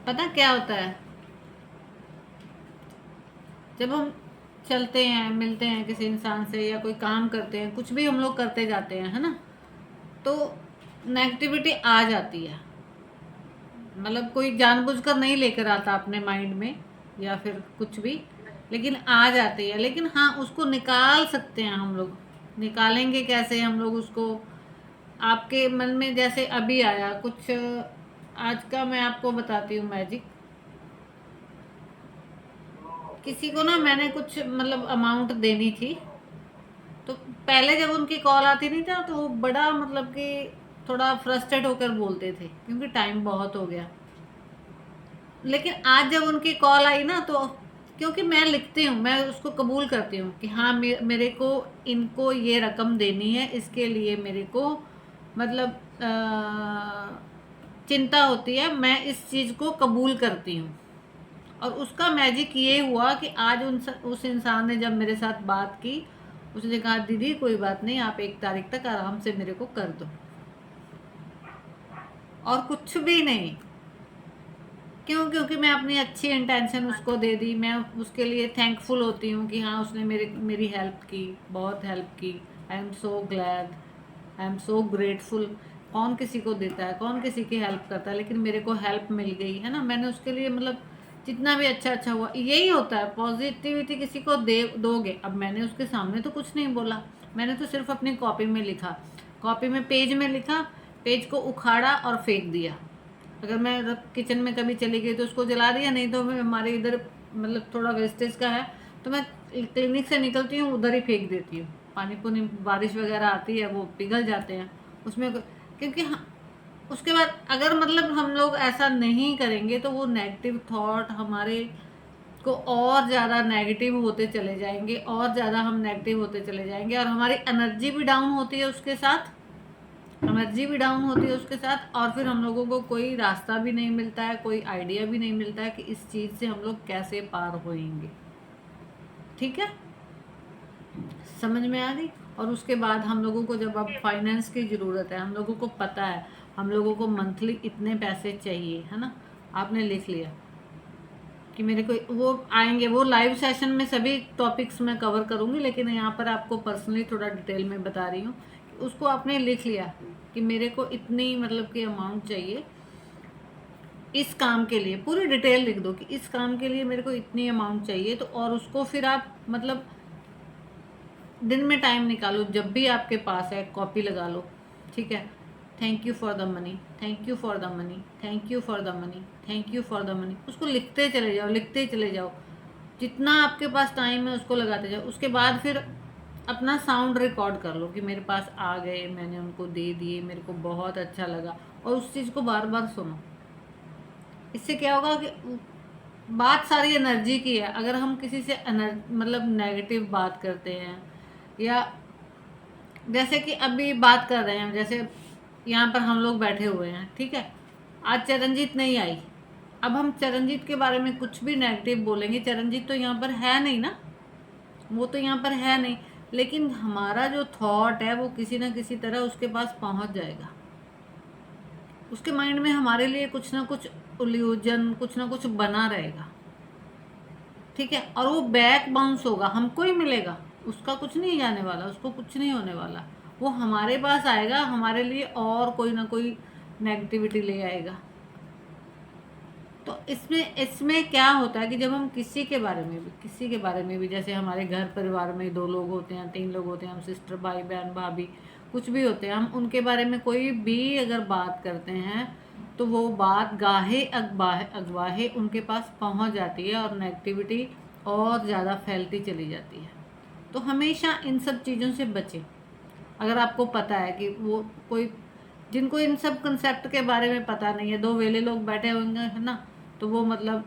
पता क्या होता है, जब हम चलते हैं, मिलते हैं किसी इंसान से या कोई काम करते हैं, कुछ भी हम लोग करते जाते हैं, है ना, तो नेगेटिविटी आ जाती है। मतलब कोई जानबूझकर नहीं लेकर आता अपने माइंड में या फिर कुछ भी, लेकिन आ जाती है। लेकिन हाँ, उसको निकाल सकते हैं हम लोग। निकालेंगे कैसे हम लोग उसको? आपके मन में जैसे अभी आया कुछ, आज का मैं आपको बताती हूँ मैजिक। किसी को ना मैंने कुछ मतलब अमाउंट देनी थी, तो पहले जब उनकी कॉल आती नहीं था तो वो बड़ा मतलब कि थोड़ा फ्रस्ट्रेट होकर बोलते थे, क्योंकि टाइम बहुत हो गया। लेकिन आज जब उनकी कॉल आई ना, तो क्योंकि मैं लिखती हूँ, मैं उसको कबूल करती हूँ कि हाँ, मेरे को इनको ये रकम देनी है, इसके लिए मेरे को मतलब चिंता होती है, मैं इस चीज़ को कबूल करती हूँ। और उसका मैजिक ये हुआ कि आज उस इंसान ने जब मेरे साथ बात की, उसने कहा दीदी कोई बात नहीं, आप 1 तारीख तक आराम से मेरे को कर दो। और कुछ भी नहीं। क्यों? क्योंकि मैं अपनी अच्छी इंटेंशन उसको दे दी। मैं उसके लिए थैंकफुल होती हूँ कि हाँ, उसने मेरी हेल्प की, बहुत हेल्प की। I am so glad, I am so grateful. कौन किसी को देता है, कौन किसी की हेल्प करता है, लेकिन मेरे को हेल्प मिल गई है ना, मैंने उसके लिए मतलब जितना भी अच्छा अच्छा हुआ, यही होता है। पॉजिटिविटी किसी को दे दोगे। अब मैंने उसके सामने तो कुछ नहीं बोला, मैंने तो सिर्फ अपनी कॉपी में लिखा, कॉपी में पेज में लिखा, पेज को उखाड़ा और फेंक दिया। अगर मैं किचन में कभी चली गई तो उसको जला दिया, नहीं तो मैं हमारे इधर मतलब थोड़ा वेस्टेज का है, तो मैं क्लिनिक से निकलती हूँ उधर ही फेंक देती हूँ। पानी पुनी बारिश वगैरह आती है, वो पिघल जाते हैं उसमें। क्योंकि उसके बाद अगर मतलब हम लोग ऐसा नहीं करेंगे तो वो नेगेटिव थॉट हमारे को और ज़्यादा नेगेटिव होते चले जाएंगे, और ज़्यादा हम नेगेटिव होते चले जाएंगे, और हमारी एनर्जी भी डाउन होती है उसके साथ। एनर्जी भी डाउन होती है उसके साथ, और फिर हम लोगों को कोई रास्ता भी नहीं मिलता है, कोई आइडिया भी नहीं मिलता है कि इस चीज़ से हम लोग कैसे पार होएंगे। ठीक है, समझ में आ गई? और उसके बाद हम लोगों को जब अब फाइनेंस की ज़रूरत है, हम लोगों को पता है हम लोगों को मंथली इतने पैसे चाहिए, है ना, आपने लिख लिया कि मेरे को वो आएंगे। वो लाइव सेशन में सभी टॉपिक्स मैं कवर करूँगी, लेकिन यहाँ पर आपको पर्सनली थोड़ा डिटेल में बता रही हूँ। उसको आपने लिख लिया कि मेरे को इतनी मतलब कि अमाउंट चाहिए इस काम के लिए, पूरी डिटेल लिख दो कि इस काम के लिए मेरे को इतनी अमाउंट चाहिए। तो और उसको फिर आप मतलब दिन में टाइम निकालो, जब भी आपके पास है कॉपी लगा लो। ठीक है, thank you for the money, thank you for the money, thank you for the money, thank you for the money. उसको लिखते चले जाओ, लिखते चले जाओ, जितना आपके पास टाइम है उसको लगाते जाओ। उसके बाद फिर अपना साउंड रिकॉर्ड कर लो कि मेरे पास आ गए, मैंने उनको दे दिए, मेरे को बहुत अच्छा लगा। और उस चीज़ को बार बार सुनो। इससे क्या होगा कि बात सारी एनर्जी की है। अगर हम किसी से मतलब नेगेटिव बात करते हैं, या जैसे कि अभी बात कर रहे हैं, जैसे यहाँ पर हम लोग बैठे हुए हैं, ठीक है, आज चरणजीत नहीं आई। अब हम चरणजीत के बारे में कुछ भी नेगेटिव बोलेंगे, चरणजीत तो यहाँ पर है नहीं ना, वो तो यहाँ पर है नहीं, लेकिन हमारा जो थॉट है वो किसी ना किसी तरह उसके पास पहुँच जाएगा। उसके माइंड में हमारे लिए कुछ ना कुछ इल्यूजन, कुछ ना कुछ बना रहेगा। ठीक है, और वो बैक बाउंस होगा, हमको ही मिलेगा। उसका कुछ नहीं जाने वाला, उसको कुछ नहीं होने वाला। वो हमारे पास आएगा, हमारे लिए और कोई ना कोई नेगेटिविटी ले आएगा। तो इसमें इसमें क्या होता है कि जब हम किसी के बारे में भी, जैसे हमारे घर परिवार में 2 लोग होते हैं, 3 लोग होते हैं, हम सिस्टर, भाई बहन, भाभी, कुछ भी होते हैं, हम उनके बारे में कोई भी अगर बात करते हैं, तो वो बात गाहे अगवाहे अगवाहे उनके पास पहुंच जाती है, और नेगेटिविटी और ज़्यादा फैलती चली जाती है। तो हमेशा इन सब चीज़ों से बचें। अगर आपको पता है कि वो कोई, जिनको इन सब कंसेप्ट के बारे में पता नहीं है, 2 वेले लोग बैठे होंगे, है ना, तो वो मतलब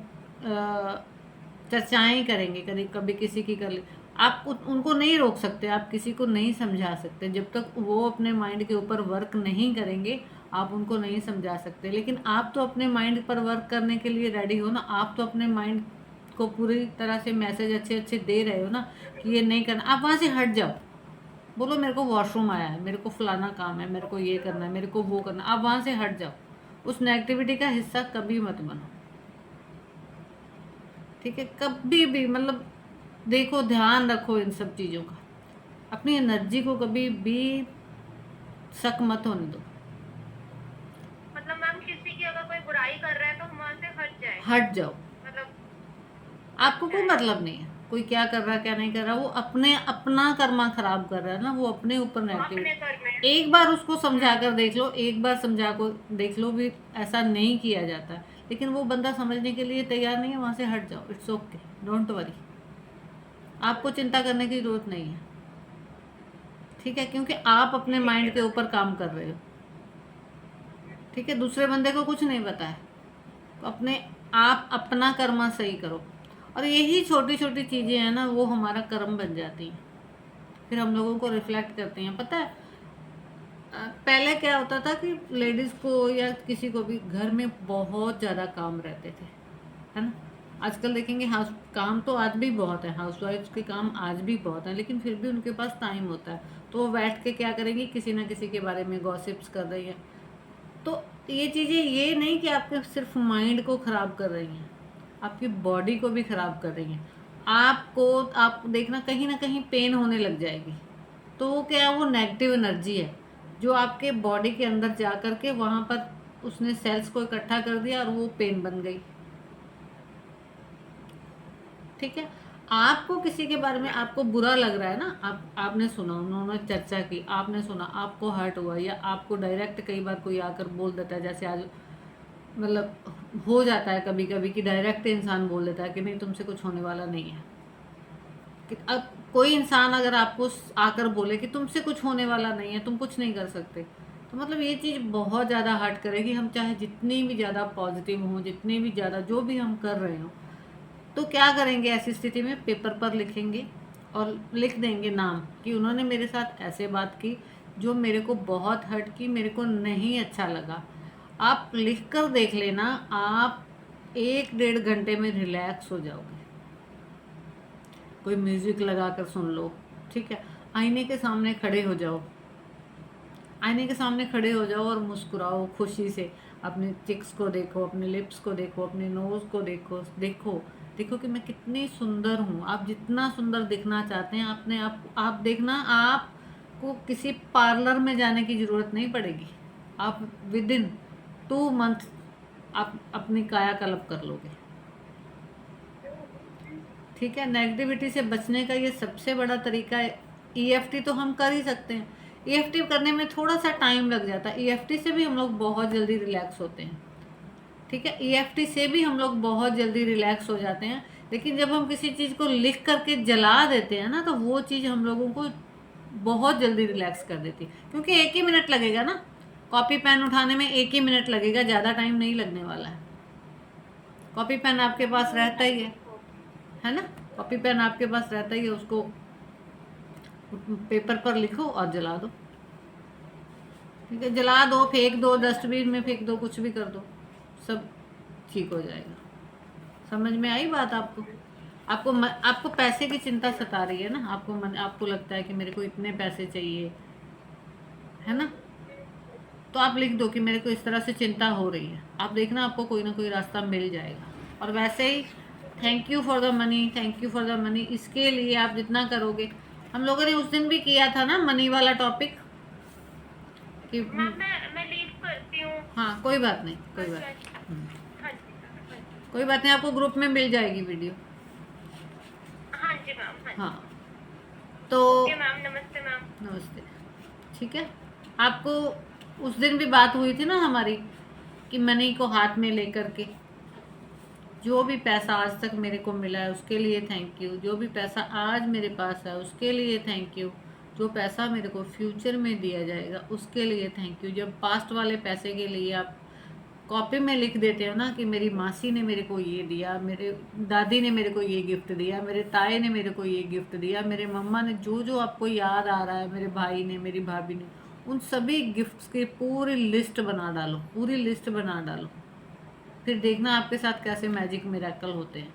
चर्चाएं करेंगे, कभी कभी किसी की कर ली। आप उनको नहीं रोक सकते, आप किसी को नहीं समझा सकते, जब तक वो अपने माइंड के ऊपर वर्क नहीं करेंगे आप उनको नहीं समझा सकते। लेकिन आप तो अपने माइंड पर वर्क करने के लिए रेडी हो ना, आप तो अपने माइंड को पूरी तरह से मैसेज अच्छे अच्छे दे रहे हो ना कि ये नहीं करना। आप वहाँ से हट जाओ, बोलो मेरे को वॉशरूम आया है, मेरे को फलाना काम है, मेरे को ये करना है, मेरे को वो करना है। आप वहाँ से हट जाओ, उस नेगेटिविटी का हिस्सा कभी मत बनो। ठीक है, कभी भी मतलब देखो, ध्यान रखो इन सब चीज़ों का, अपनी एनर्जी को कभी भी शक मत होने दो। मतलब मैम किसी की अगर कोई बुराई कर रहा है तो हम वहां से हट जाए, हट जाओ, मतलब हट आपको कोई जाए। मतलब नहीं है कोई क्या कर रहा है क्या नहीं कर रहा, वो अपने अपना कर्मा खराब कर रहा है ना, वो अपने ऊपर अपने घर में। नेगेटिविटी। एक बार उसको समझा कर देख लो, एक बार समझा को देख लो भी, ऐसा नहीं किया जाता, लेकिन वो बंदा समझने के लिए तैयार नहीं है, वहां से हट जाओ, इट्स ओके, डोंट वरी, आपको चिंता करने की जरूरत नहीं है। ठीक है, क्योंकि आप अपने ठीक है माइंड के मैम। ऊपर काम कर रहे हो। ठीक है, दूसरे बंदे को कुछ नहीं पता है, तो अपने आप अपना कर्मा सही करो, और यही छोटी छोटी चीज़ें हैं ना, वो हमारा कर्म बन जाती हैं, फिर हम लोगों को रिफ्लेक्ट करती हैं। पता है, पहले क्या होता था कि लेडीज़ को या किसी को भी घर में बहुत ज़्यादा काम रहते थे, है ना। आजकल देखेंगे हाउस काम तो आज भी बहुत है, हाउस वाइफ्स के काम आज भी बहुत है, लेकिन फिर भी उनके पास टाइम होता है, तो वो बैठ के क्या करेंगी, किसी ना किसी के बारे में गॉसिप्स कर रही है। तो ये चीज़ें ये नहीं कि आपके सिर्फ माइंड को ख़राब कर रही हैं, आपकी बॉडी को भी ख़राब कर रही हैं। आपको, आप देखना कहीं ना कहीं पेन होने लग जाएगी, तो वो क्या है, वो नेगेटिव एनर्जी है जो आपके बॉडी के अंदर जा कर के वहाँ पर उसने सेल्स को इकट्ठा कर दिया और वो पेन बन गई। ठीक है, आपको किसी के बारे में आपको बुरा लग रहा है ना, आपने सुना, उन्होंने चर्चा की, आपने सुना, आपको हर्ट हुआ, या आपको डायरेक्ट कई बार कोई आकर बोल देता है, जैसे आज मतलब हो जाता है कभी कभी कि डायरेक्ट इंसान बोल देता है कि नहीं तुमसे कुछ होने वाला नहीं है। कि अब कोई इंसान अगर आपको आकर बोले कि तुमसे कुछ होने वाला नहीं है, तुम कुछ नहीं कर सकते, तो मतलब ये चीज़ बहुत ज़्यादा हर्ट करेगी। हम चाहे जितनी भी ज़्यादा पॉजिटिव हों, जितनी भी ज़्यादा जो भी हम कर रहे हों, तो क्या करेंगे ऐसी स्थिति में, पेपर पर लिखेंगे और लिख देंगे नाम कि उन्होंने मेरे साथ ऐसे बात की जो मेरे को बहुत हर्ट की, मेरे को नहीं अच्छा लगा। आप लिख कर देख लेना, आप 1 डेढ़ घंटे में रिलैक्स हो जाओगे। कोई म्यूज़िक लगा कर सुन लो, ठीक है, आईने के सामने खड़े हो जाओ, आईने के सामने खड़े हो जाओ और मुस्कुराओ खुशी से, अपने चिक्स को देखो, अपने लिप्स को देखो, अपने नोज़ को देखो, देखो देखो कि मैं कितनी सुंदर हूँ। आप जितना सुंदर दिखना चाहते हैं, अपने आप देखना, आपको किसी पार्लर में जाने की ज़रूरत नहीं पड़ेगी, आप विद इन 2 मंथ आप अपनी कायाकल्प कर लोगे। ठीक है, नेगेटिविटी से बचने का ये सबसे बड़ा तरीका है। ईएफटी तो हम कर ही सकते हैं, ईएफटी करने में थोड़ा सा टाइम लग जाता है, ईएफटी से भी हम लोग बहुत जल्दी रिलैक्स होते हैं। ठीक है, ईएफटी से भी हम लोग बहुत जल्दी रिलैक्स हो जाते हैं, लेकिन जब हम किसी चीज़ को लिख करके जला देते हैं ना, तो वो चीज़ हम लोगों को बहुत जल्दी रिलैक्स कर देती है, क्योंकि 1 ही मिनट लगेगा ना, कॉपी पेन उठाने में 1 ही मिनट लगेगा, ज़्यादा टाइम नहीं लगने वाला है। कॉपी पेन आपके पास रहता ही है ना, कॉपी पेन आपके पास रहता ही है, उसको पेपर पर लिखो और जला दो। ठीक है, जला दो, फेंक दो, डस्टबिन में फेंक दो, कुछ भी कर दो, सब ठीक हो जाएगा। समझ में आई बात आपको? आपको पैसे की चिंता सता रही है ना, आपको लगता है कि मेरे को इतने पैसे चाहिए, है ना, तो आप लिख दो कि मेरे को इस तरह से चिंता हो रही है, आप देखना आपको कोई ना कोई रास्ता मिल जाएगा। और वैसे ही thank you for the money, thank you for the money, इसके लिए आप जितना करोगे, हम लोगों ने उस दिन भी किया था ना मनी वाला टॉपिक कि मैम मैं लीव करती हूँ। हाँ कोई बात नहीं, कोई हाँ जी बात। हाँ जी। हाँ जी मैम, हाँ जी। कोई बात नहीं, आपको ग्रुप में मिल जाएगी वीडियो। हाँ जी मैम, हाँ हाँ, जी। तो ओके मैम, नमस्ते मैम। नमस्ते। ठीक है, आपको उस दिन भी बात हुई थी ना हमारी कि मनी को हाथ में लेकर के, जो भी पैसा आज तक मेरे को मिला है उसके लिए थैंक यू, जो भी पैसा आज मेरे पास है उसके लिए थैंक यू, जो पैसा मेरे को फ्यूचर में दिया जाएगा उसके लिए थैंक यू। जब पास्ट वाले पैसे के लिए आप कॉपी में लिख देते हो ना कि मेरी मासी ने मेरे को ये दिया, मेरे दादी ने मेरे को ये गिफ्ट दिया, मेरे ताए ने मेरे को ये गिफ्ट दिया, मेरे मम्मा ने, जो जो आपको याद आ रहा है, मेरे भाई ने, मेरी भाभी ने, उन सभी गिफ्ट्स की पूरी लिस्ट बना डालो, पूरी लिस्ट बना डालो, फिर देखना आपके साथ कैसे मैजिक मिरेकल होते हैं।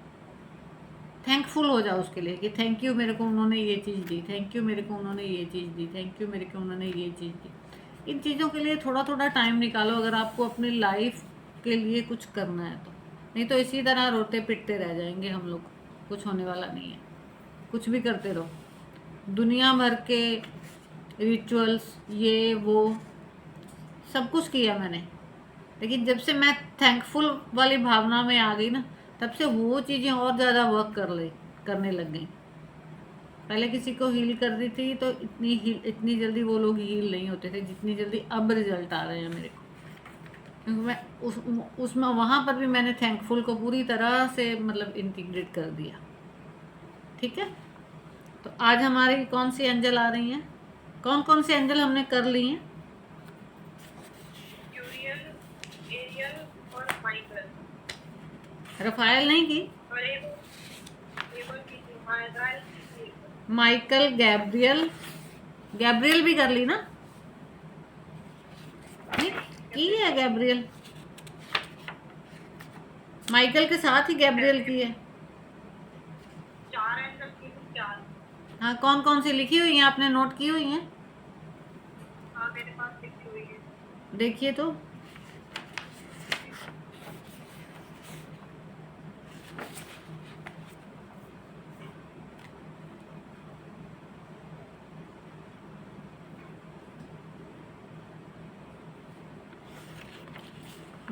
थैंकफुल हो जाओ उसके लिए कि थैंक यू मेरे को उन्होंने ये चीज़ दी, थैंक यू मेरे को उन्होंने ये चीज़ दी, थैंक यू मेरे को उन्होंने ये चीज़ दी। इन चीज़ों के लिए थोड़ा थोड़ा टाइम निकालो, अगर आपको अपनी लाइफ के लिए कुछ करना है तो। नहीं तो इसी तरह रोते पिटते रह जाएंगे हम लोग, कुछ होने वाला नहीं है। कुछ भी करते रहो, दुनिया भर के रिचुअल्स ये वो सब कुछ किया मैंने, लेकिन जब से मैं थैंकफुल वाली भावना में आ गई ना, तब से वो चीज़ें और ज़्यादा वर्क करने लग गई। पहले किसी को हील कर रही थी तो इतनी जल्दी वो लोग हील नहीं होते थे जितनी जल्दी अब रिजल्ट आ रहे हैं मेरे को, क्योंकि मैं उसमें वहाँ पर भी मैंने थैंकफुल को पूरी तरह से मतलब इंटीग्रेट कर दिया। ठीक है, तो आज हमारी कौन सी एंजल आ रही हैं, कौन कौन सी एंजल हमने कर ली हैं? यूरियल, एरियल और माइकल। रफायल नहीं की? और एबल की थी, माइकल की थी। माइकल, गैब्रियल, गैब्रियल भी कर ली ना? नहीं की है गैब्रियल, माइकल के साथ ही गैब्रियल की है। 4 एंगल की थी, 4। हाँ, कौन कौन सी लिखी हुई हैं, आपने नोट की हुई हैं? हाँ, मेरे पास लिखी हुई है। देखिए तो।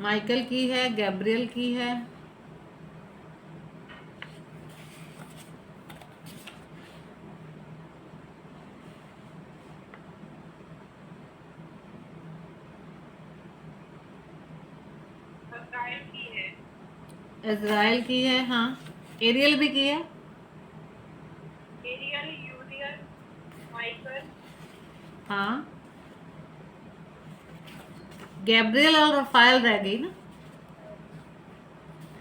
माइकल की है, गैब्रियल की है, इज़राइल की है। इज़राइल की है, हाँ, एरियल भी की है। Aerial, यूरियल, Michael. हाँ, गैब्रियल और रफायल रह गई ना।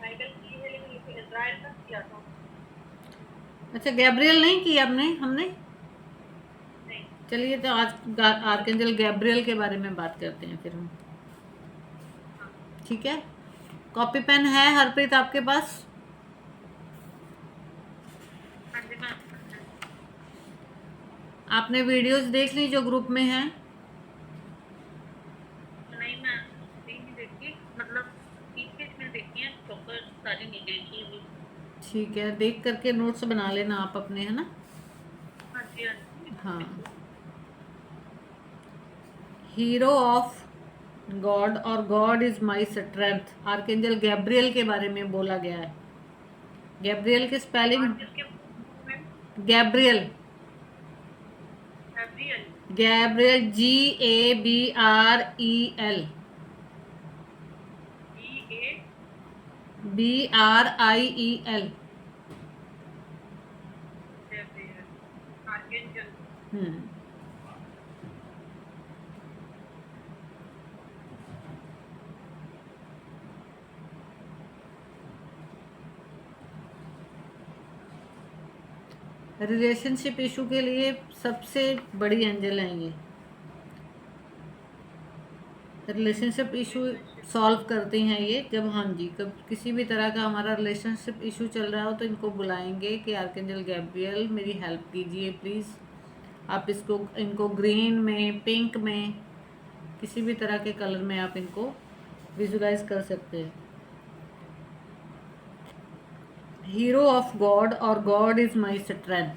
माइकल की है, लेकिन इसे इज़राइल का किया था। अच्छा, गैब्रियल नहीं की आपने, हमने। नहीं। चलिए, तो आज आर्कएंजल गैब्रियल के बारे में बात करते हैं फिर हम। हाँ। ठीक है, कॉपी पेन है हरप्रीत आपके पास? हाँ जी मैम। आपने वीडियोस देख ली जो ग्रुप में है? नहीं मैम, नहीं देखी, मतलब बीच-बीच में देखी है, प्रॉपर सारी नहीं देखी अभी। ठीक है, देख करके नोट्स बना लेना आप अपने, है ना? हाँ जी, हाँ जी। हाँ, हीरो ऑफ गॉड और God is my strength, archangel Gabriel के बारे में बोला गया है। गैब्रियल की स्पेलिंग? और किसके में? Gabriel, Gabriel. Gabriel GABREL, GA BRIEL। Gabriel, archangel. Hmm, relationship issue के लिए सबसे बड़ी एंजल है ये। रिलेशनशिप इशू सॉल्व करती हैं ये, जब हाँ जी, कब किसी भी तरह का हमारा रिलेशनशिप इशू चल रहा हो तो इनको बुलाएंगे कि आर्कएंजल गैब्रियल मेरी हेल्प कीजिए प्लीज़। आप इसको इनको ग्रीन में, पिंक में, किसी भी तरह के कलर में आप इनको विजुलाइज कर सकते हैं। हीरो ऑफ गॉड और गॉड इज माई स्ट्रेंथ,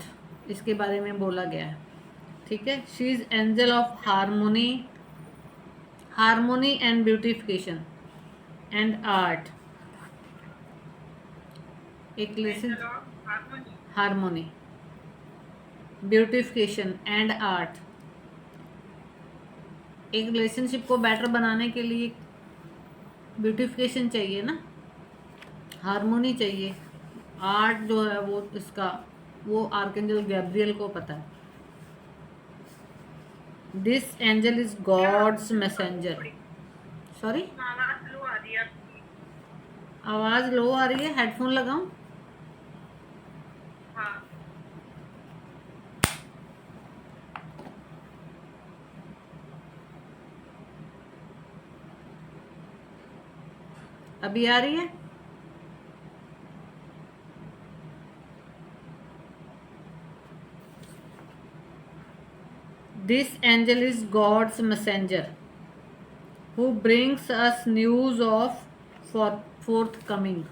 इसके बारे में बोला गया है। ठीक है, she is angel of harmony, harmony and beautification and art. एक lesson, angel of harmony. Harmony, beautification and art. एक रिलेशनशिप को बेटर बनाने के लिए ब्यूटिफिकेशन चाहिए ना, हारमोनी चाहिए, आर्ट जो है वो इसका, वो आर्कएंजल गैब्रियल को पता है। This angel is God's messenger. Sorry, आवाज लो आ रही है आपकी। आवाज़ लो आ रही है, हेडफोन लगाऊं? हाँ। अभी आ रही है? This angel is God's messenger who brings us news of forthcoming.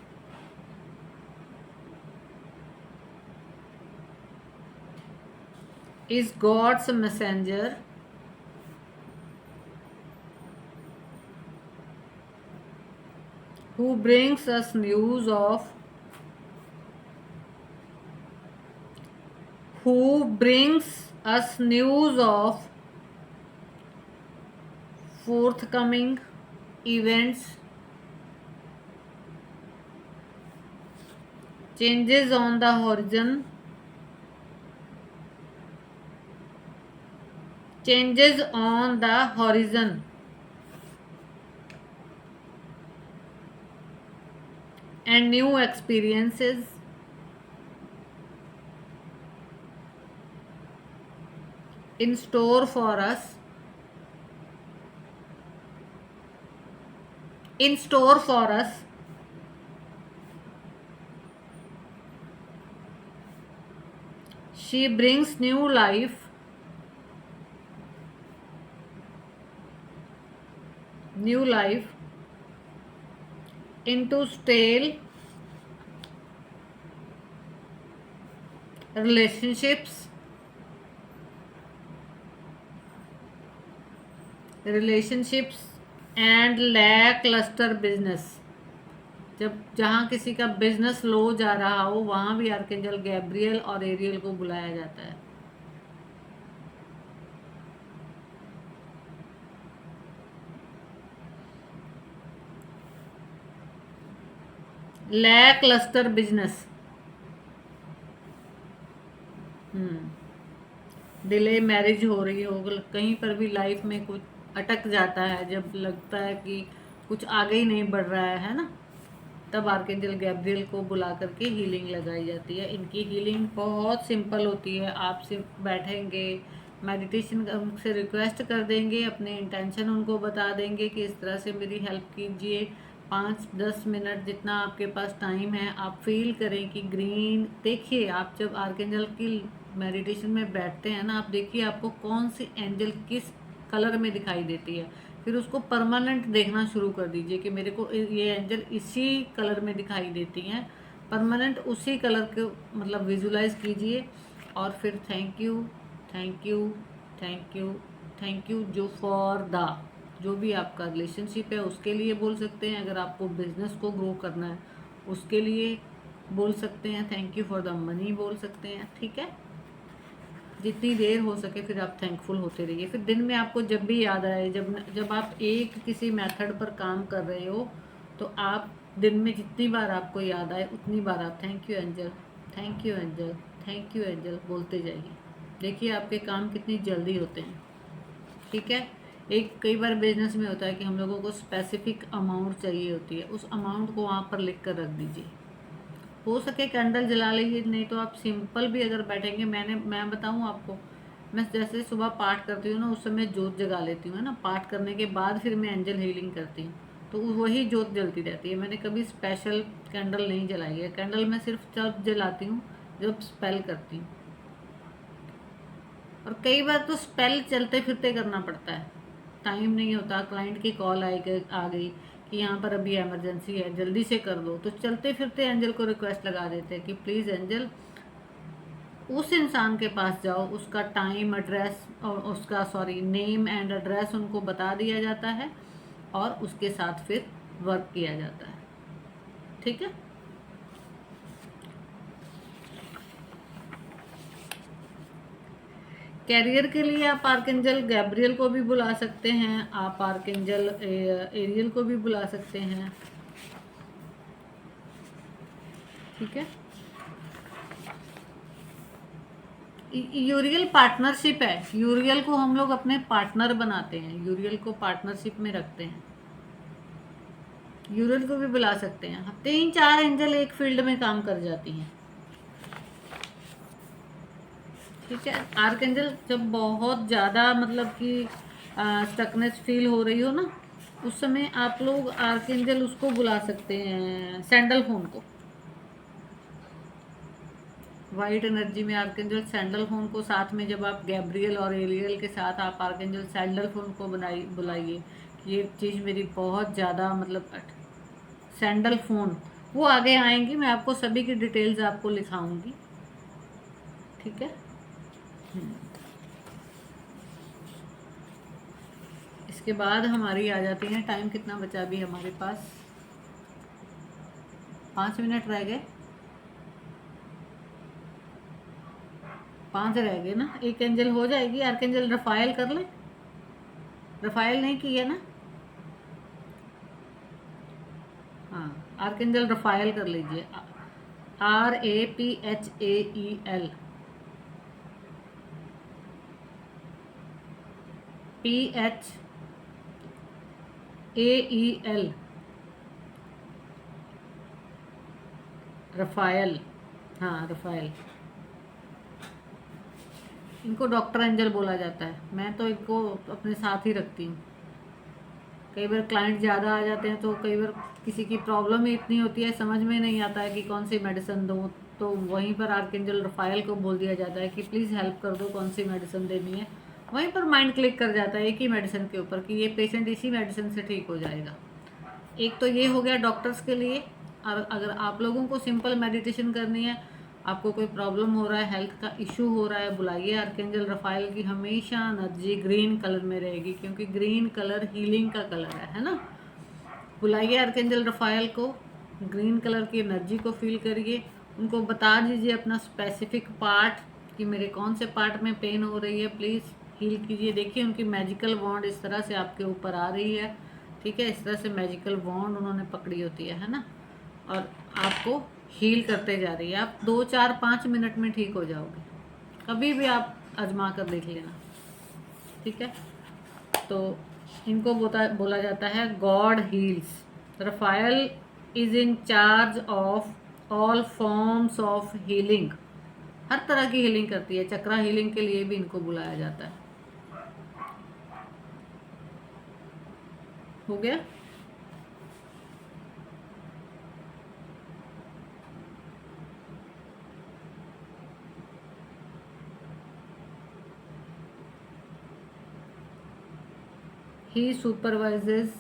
Is God's messenger who brings us news of forthcoming events, changes on the horizon, and new experiences in store for us. She brings new life into stale relationships and lackluster business. जहाँ किसी का business लो जा रहा हो वहाँ भी archangel Gabriel और aerial को बुलाया जाता है. लैकलस्टर बिजनेस, डिले मैरिज हो रही हो, कहीं पर भी लाइफ में कुछ अटक जाता है, जब लगता है कि कुछ आगे ही नहीं बढ़ रहा है ना, तब आर्कएंजल गैब्रियल को बुला करके हीलिंग लगाई जाती है. इनकी हीलिंग बहुत सिंपल होती है. आप सिर्फ बैठेंगे, मेडिटेशन से रिक्वेस्ट कर देंगे, अपने इंटेंशन उनको बता देंगे कि इस तरह से मेरी हेल्प कीजिए. 5-10 मिनट जितना आपके पास टाइम है, आप फील करें कि ग्रीन. देखिए, आप जब आर्कएंजल की मेडिटेशन में बैठते हैं ना, आप देखिए आपको कौन सी एंजल किस कलर में दिखाई देती है. फिर उसको परमानेंट देखना शुरू कर दीजिए कि मेरे को ये एंजल इसी कलर में दिखाई देती हैं. परमानेंट उसी कलर को मतलब विजुलाइज कीजिए और फिर thank you thank you thank you thank you जो भी आपका रिलेशनशिप है उसके लिए बोल सकते हैं. अगर आपको बिजनेस को ग्रो करना है उसके लिए बोल सकते हैं. Thank you for the money बोल सकते हैं. ठीक है, जितनी देर हो सके फिर आप थैंकफुल होते रहिए. फिर दिन में आपको जब भी याद आए, जब आप एक किसी मेथड पर काम कर रहे हो, तो आप दिन में जितनी बार आपको याद आए उतनी बार आप thank you angel, thank you angel, thank you angel बोलते जाइए. देखिए आपके काम कितनी जल्दी होते हैं. ठीक है, कई बार बिजनेस में होता है कि हम लोगों को स्पेसिफिक अमाउंट चाहिए होती है, उस अमाउंट को वहाँ पर लिख कर रख दीजिए. हो सके कैंडल जला लीजिए, नहीं तो आप सिंपल भी अगर बैठेंगे. मैं बताऊँ आपको, मैं जैसे सुबह पाठ करती हूँ ना, उस समय जोत जगा लेती हूँ ना. पाठ करने के बाद फिर मैं एंजल हीलिंग करती हूँ, तो वही जोत जलती रहती है. मैंने कभी स्पेशल कैंडल नहीं जलाई है. कैंडल मैं सिर्फ तब जलाती हूँ जब स्पेल करती हूँ. और कई बार तो स्पेल चलते फिरते करना पड़ता है, टाइम नहीं होता. क्लाइंट की कॉल आ गई कि यहाँ पर अभी इमरजेंसी है, जल्दी से कर दो, तो चलते फिरते एंजल को रिक्वेस्ट लगा देते हैं कि प्लीज़ एंजल उस इंसान के पास जाओ, उसका टाइम एड्रेस और उसका नेम एंड एड्रेस उनको बता दिया जाता है और उसके साथ फिर वर्क किया जाता है. ठीक है, कैरियर के लिए आप आर्कएंजल गैब्रियल को भी बुला सकते हैं, आप आर्कएंजल एरियल को भी बुला सकते हैं. ठीक है, यूरियल पार्टनरशिप है. यूरियल को हम लोग अपने पार्टनर बनाते हैं, यूरियल को पार्टनरशिप में रखते हैं. यूरियल को भी बुला सकते हैं. 3-4 एंजल एक फील्ड में काम कर जाती हैं. ठीक है, आर्कएंजल जब बहुत ज़्यादा मतलब कि स्टकनेस फील हो रही हो ना, उस समय आप लोग आर्कएंजल उसको बुला सकते हैं, सैंडल फोन को. वाइट एनर्जी में आर्कएंजल सैंडल फोन को साथ में, जब आप गैब्रियल और एरियल के साथ आप आर्कएंजल सैंडल फोन को बुलाइए. ये चीज़ मेरी बहुत ज़्यादा मतलब सैंडल फोन, वो आगे आएंगी, मैं आपको सभी की डिटेल्स आपको लिखाऊंगी, ठीक है। इसके बाद हमारी आ जाती है, टाइम कितना बचा अभी हमारे पास, 5 मिनट रह गए, 5 रह गए ना, एक एंजल हो जाएगी। आर्कएंजल रफायल कर ले, रफायल नहीं की है ना, हाँ आर्कएंजल रफायल कर लीजिए, RAPHAEL, PHAEL, रफायल, हाँ रफायल। इनको डॉक्टर एंजल बोला जाता है, मैं तो इनको अपने साथ ही रखती हूँ। कई बार क्लाइंट ज़्यादा आ जाते हैं तो कई बार किसी की प्रॉब्लम ही इतनी होती है, समझ में नहीं आता है कि कौन सी मेडिसिन दूँ, तो वहीं पर आर्कएंजल रफायल को बोल दिया जाता है कि प्लीज़ हेल्प कर दो, कौन सी मेडिसिन देनी है। वहीं पर माइंड क्लिक कर जाता है एक ही मेडिसिन के ऊपर कि ये पेशेंट इसी मेडिसिन से ठीक हो जाएगा। एक तो ये हो गया डॉक्टर्स के लिए। और अगर आप लोगों को सिंपल मेडिटेशन करनी है, आपको कोई प्रॉब्लम हो रहा है, हेल्थ का इशू हो रहा है, बुलाइए आर्कएंजल रफायल की। हमेशा एनर्जी ग्रीन कलर में रहेगी, क्योंकि ग्रीन कलर हीलिंग का कलर है ना। बुलाइए आर्कएंजल रफायल को, ग्रीन कलर की एनर्जी को फील करिए, उनको बता दीजिए अपना स्पेसिफिक पार्ट कि मेरे कौन से पार्ट में पेन हो रही है, प्लीज़ हील कीजिए। देखिए उनकी मैजिकल वॉन्ड इस तरह से आपके ऊपर आ रही है, ठीक है, इस तरह से मैजिकल वॉन्ड उन्होंने पकड़ी होती है ना, और आपको हील करते जा रही है। आप 2 4 5 मिनट में ठीक हो जाओगे, कभी भी आप आजमा कर देख लेना, ठीक है। तो इनको बोला जाता है God heals. Raphael is in charge of all forms of healing, हर तरह की हीलिंग करती है। चक्रा हीलिंग के लिए भी इनको बुलाया जाता है। हो गया। ही supervises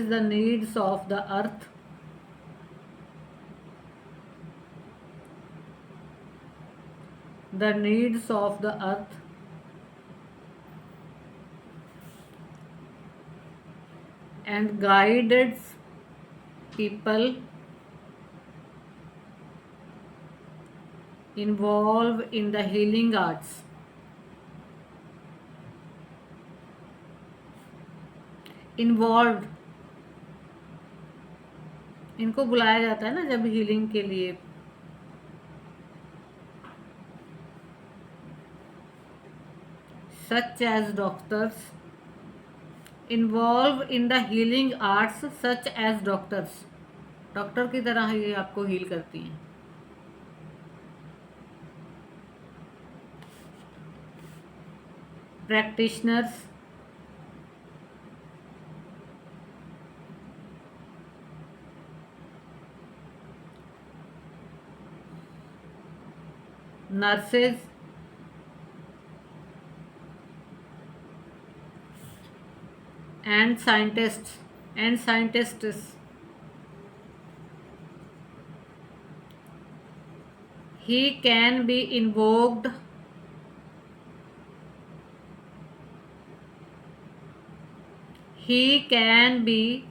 the needs of the earth, and guided people involved in the healing arts. Involved इनको बुलाया जाता है ना जब हीलिंग के लिए। Such as doctors, involved in the healing arts such as doctors, doctor की तरह ये आपको हील करती हैं। Practitioners, nurses, and scientists. He can be invoked. He can be,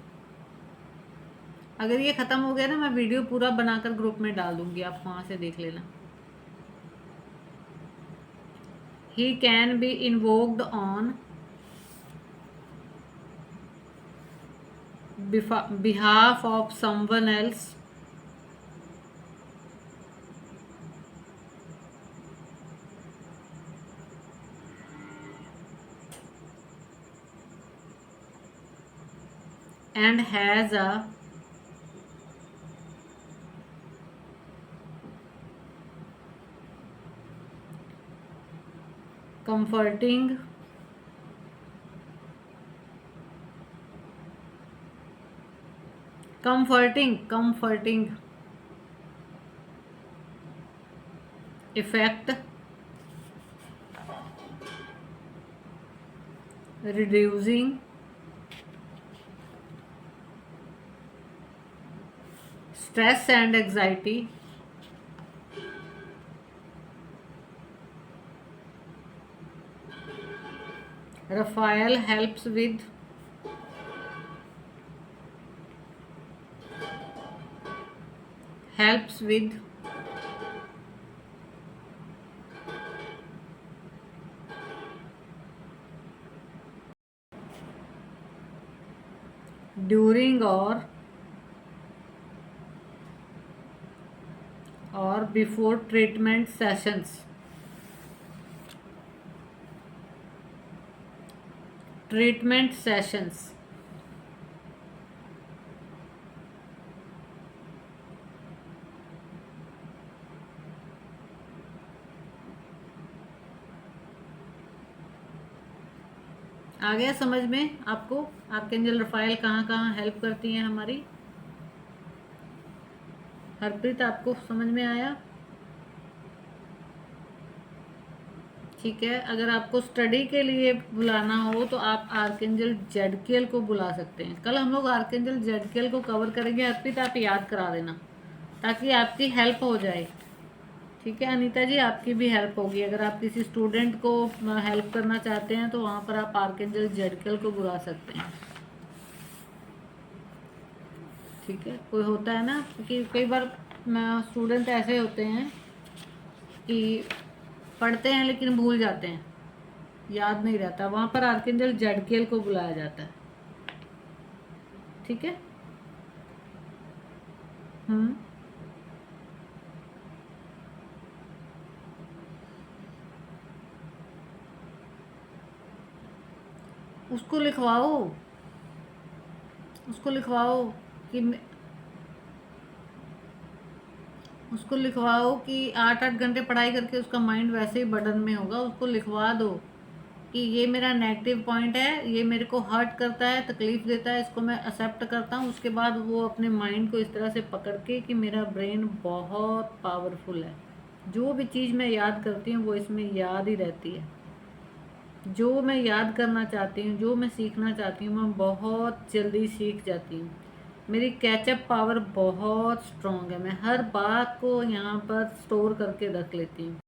अगर ये ख़त्म हो गया ना, मैं वीडियो पूरा बनाकर ग्रुप में डाल दूंगी, आप वहाँ से देख लेना। He can be invoked on behalf of someone else and has a comforting effect reducing stress and anxiety, Raphael helps with during or before treatment sessions. Treatment sessions. आ गया समझ में आपको आर्कएंजल रफाएल कहाँ कहाँ हेल्प करती हैं हमारी? हरप्रीत आपको समझ में आया? ठीक है, अगर आपको स्टडी के लिए बुलाना हो तो आप आर्कएंजल जेडकियल को बुला सकते हैं। कल हम लोग आर्कएंजल जेडकियल को कवर करेंगे। हरप्रीत आप याद करा देना ताकि आपकी हेल्प हो जाए। ठीक है अनीता जी, आपकी भी हेल्प होगी। अगर आप किसी स्टूडेंट को हेल्प करना चाहते हैं तो वहाँ पर आप आर्कएंजल जेडकियल को बुला सकते हैं। ठीक है, कोई होता है ना कि कई बार स्टूडेंट ऐसे होते हैं कि पढ़ते हैं लेकिन भूल जाते हैं, याद नहीं रहता, वहाँ पर आर्कएंजल जेडकियल को बुलाया जाता है। ठीक है। उसको लिखवाओ, उसको लिखवाओ कि उसको लिखवाओ कि 8-8 घंटे पढ़ाई करके उसका माइंड वैसे ही बर्डन में होगा। उसको लिखवा दो कि ये मेरा नेगेटिव पॉइंट है, ये मेरे को हर्ट करता है, तकलीफ देता है, इसको मैं एक्सेप्ट करता हूँ। उसके बाद वो अपने माइंड को इस तरह से पकड़ के कि मेरा ब्रेन बहुत पावरफुल है, जो भी चीज़ मैं याद करती हूँ वो इसमें याद ही रहती है। जो मैं याद करना चाहती हूँ, जो मैं सीखना चाहती हूँ, मैं बहुत जल्दी सीख जाती हूँ। मेरी कैचअप पावर बहुत स्ट्रॉन्ग है। मैं हर बात को यहाँ पर स्टोर करके रख लेती हूँ।